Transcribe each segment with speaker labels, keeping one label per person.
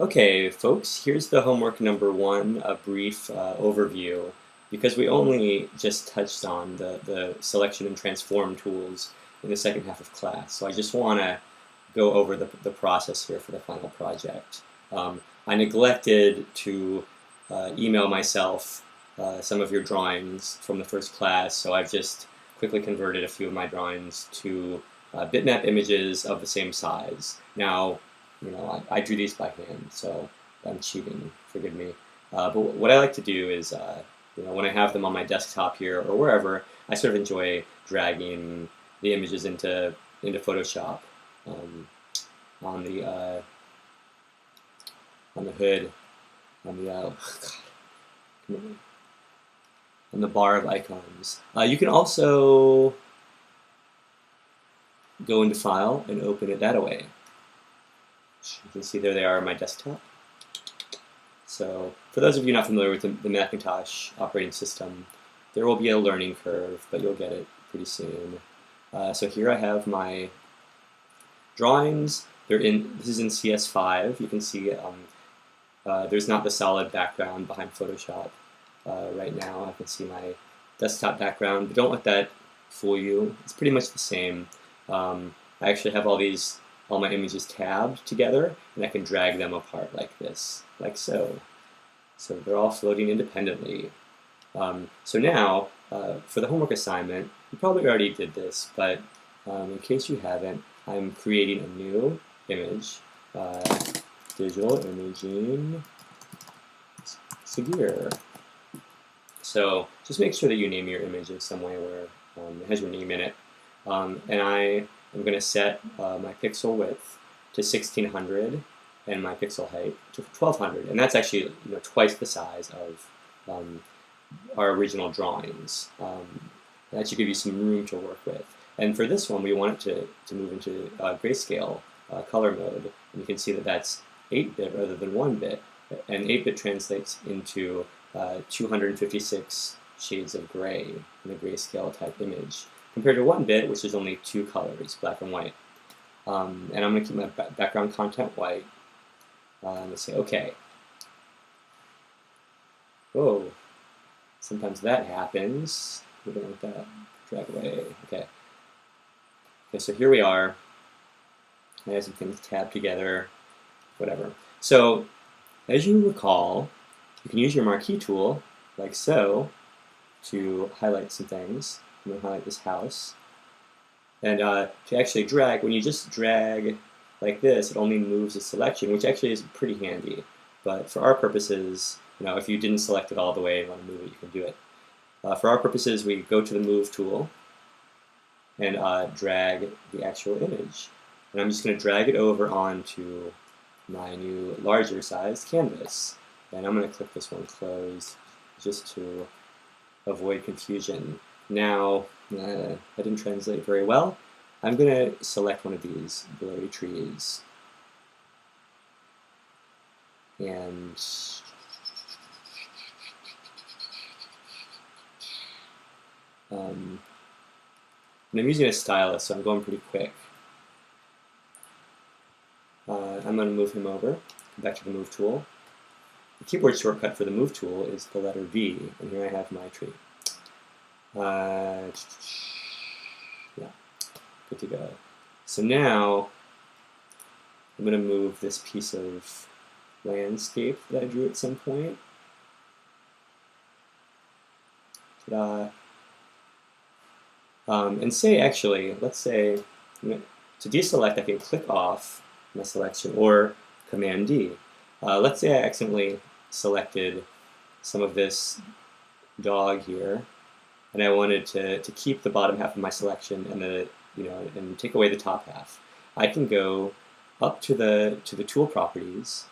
Speaker 1: Okay, folks, here's the homework number one, a brief overview, because we only just touched on the selection and transform tools in the second half of class. So I just want to go over the process here for the final project. I neglected to email myself some of your drawings from the first class, so I've just quickly converted a few of my drawings to bitmap images of the same size. Now, I drew these by hand, so I'm cheating, forgive me. But what I like to do is, when I have them on my desktop here or wherever, I sort of enjoy dragging the images into Photoshop on the hood, on the on the bar of icons. You can also go into File and open it that way. You can see there they are on my desktop. So for those of you not familiar with the Macintosh operating system, there will be a learning curve, but you'll get it pretty soon. So here I have my drawings. This is in CS5. You can see there's not the solid background behind Photoshop right now. I can see my desktop background, but don't let that fool you. It's pretty much the same. I actually have all my images tabbed together, and I can drag them apart like this, like so. So they're all floating independently. So now, for the homework assignment, you probably already did this, but in case you haven't, I'm creating a new image, digital imaging Sagir. So just make sure that you name your image in some way where it has your name in it. And I'm going to set my pixel width to 1600 and my pixel height to 1200. And that's actually twice the size of our original drawings. That should give you some room to work with. And for this one, we want it to move into grayscale color mode. And you can see that that's 8-bit rather than 1-bit. And 8-bit translates into 256 shades of gray in a grayscale type image, compared to 1-bit, which is only 2 colors, black and white. And I'm going to keep my background content white. And let's say OK. Whoa, sometimes that happens. We don't want that. Drag away. OK. Okay, so here we are. I have some things tabbed together, whatever. So as you recall, you can use your marquee tool, like so, to highlight some things. I'm going to highlight this house. And to actually drag, when you just drag like this, it only moves a selection, which actually is pretty handy. But for our purposes, if you didn't select it all the way and want to move it, you can do it. For our purposes, we go to the Move tool and drag the actual image. And I'm just going to drag it over onto my new larger sized canvas. And I'm going to click this one close just to avoid confusion. Now, that didn't translate very well. I'm going to select one of these blurry trees. And I'm using a stylus, so I'm going pretty quick. I'm going to move him over, come back to the Move tool. The keyboard shortcut for the Move tool is the letter V, and here I have my tree. Yeah, good to go. So now I'm going to move this piece of landscape that I drew at some point. Ta-da. And say, actually, let's say, to deselect, I can click off my selection, or Command D. Let's say I accidentally selected some of this dog here, and I wanted to keep the bottom half of my selection and take away the top half. I can go up to the tool properties,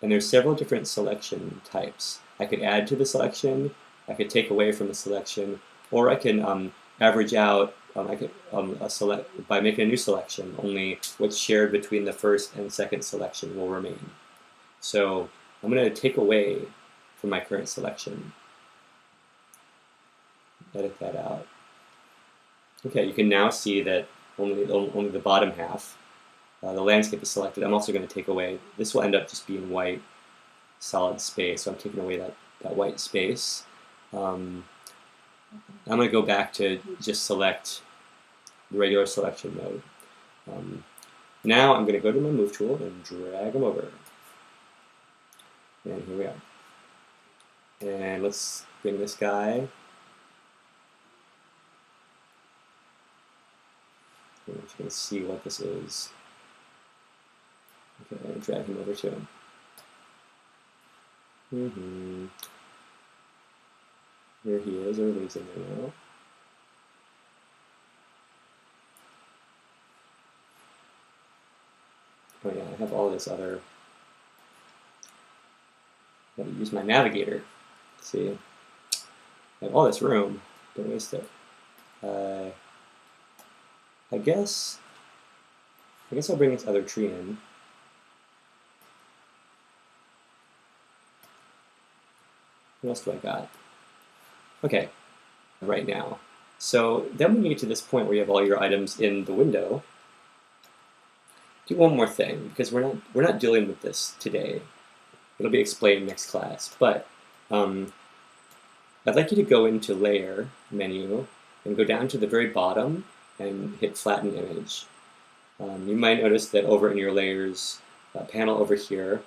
Speaker 1: and there's several different selection types. I could add to the selection, I could take away from the selection, or I can average out. I could select by making a new selection. Only what's shared between the first and second selection will remain. So I'm going to take away from my current selection. Edit that out. Okay, you can now see that only the bottom half the landscape is selected, I'm also going to take away, this will end up just being white solid space, so I'm taking away that white space. I'm going to go back to just select the regular selection mode. Now I'm going to go to my move tool and drag them over. And here we are. And let's bring this guy. I'm just going to see what this is. Okay, and drag him over to him. Here he is, everybody's in there now. Oh yeah, I have all this other, I've got to use my navigator. See, I have all this room, don't waste it. I guess I'll bring this other tree in. What else do I got? Okay, right now. So then when you get to this point where you have all your items in the window, do one more thing, because we're not dealing with this today. It'll be explained next class. But I'd like you to go into Layer menu and go down to the very bottom and hit Flatten Image. You might notice that over in your Layers panel over here,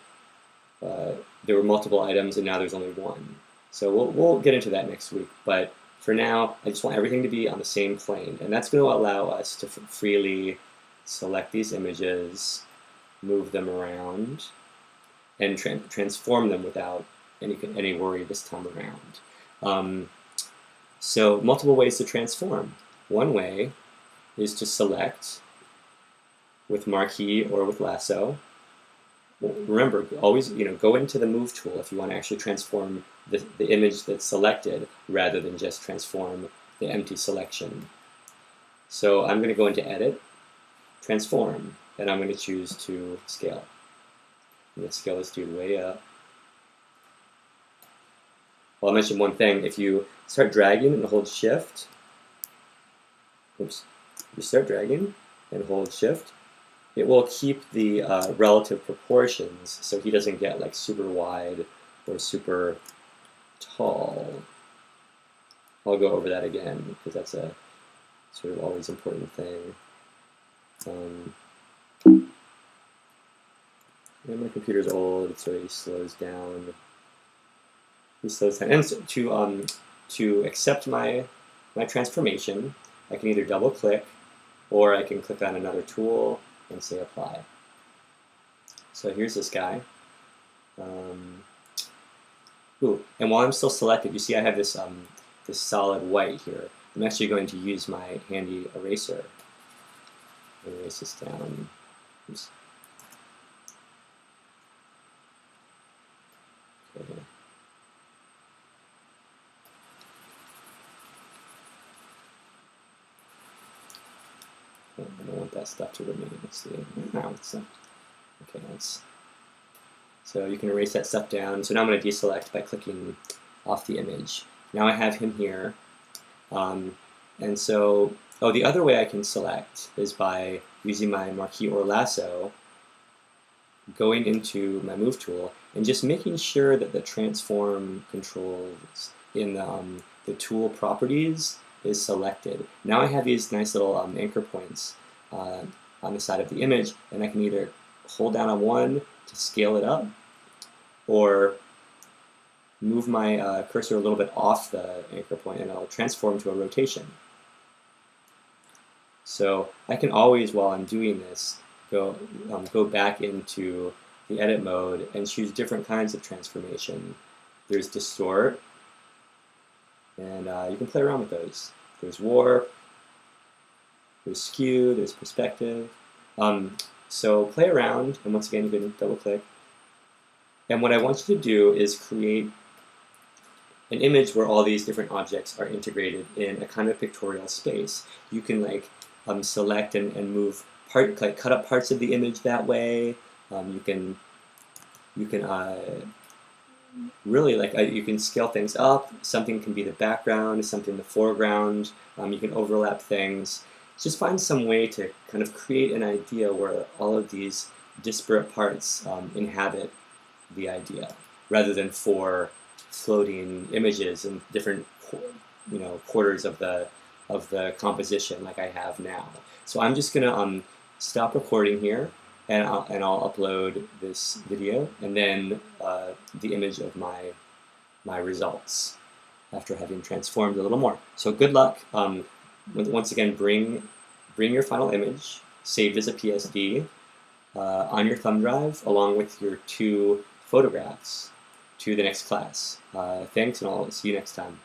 Speaker 1: there were multiple items and now there's only one. So we'll get into that next week. But for now, I just want everything to be on the same plane, and that's going to allow us to freely select these images, move them around, and transform them without any worry this time around. So multiple ways to transform. One way is to select with marquee or with lasso. Remember, always go into the move tool if you want to actually transform the image that's selected rather than just transform the empty selection. So I'm going to go into Edit, Transform, and I'm going to choose to scale. I'm going to scale this dude way up. Well, I'll mention one thing. If you start dragging and hold Shift, oops, you start dragging and hold Shift, it will keep the relative proportions so he doesn't get like super wide or super tall. I'll go over that again because that's a sort of always important thing. And my computer's old, so he slows down. He slows down. And so to accept my transformation, I can either double click or I can click on another tool and say apply. So here's this guy. And while I'm still selected, you see I have this this solid white here. I'm actually going to use my handy eraser. Erase this down. Oops. Okay. I don't want that stuff to remain. Let's see. No, it's not. Okay, so you can erase that stuff down. So now I'm going to deselect by clicking off the image. Now I have him here. And so, the other way I can select is by using my marquee or lasso, going into my move tool, and just making sure that the transform controls in the tool properties is selected. Now I have these nice little anchor points on the side of the image, and I can either hold down on one to scale it up, or move my cursor a little bit off the anchor point, and I'll transform to a rotation. So I can always, while I'm doing this, go back into the edit mode and choose different kinds of transformation. There's distort, and you can play around with those. There's warp, there's skew, there's perspective. So play around, and once again you can double click. And what I want you to do is create an image where all these different objects are integrated in a kind of pictorial space. You can select and move cut up parts of the image that way. You can really you can scale things up. Something can be the background, something the foreground. You can overlap things, just find some way to kind of create an idea where all of these disparate parts inhabit the idea, rather than four floating images in different quarters of the composition like I have now. So I'm just gonna stop recording here, and I'll upload this video and then the image of my results after having transformed a little more. So good luck. Once again, bring your final image saved as a PSD on your thumb drive along with your 2 photographs to the next class. Thanks, and I'll see you next time.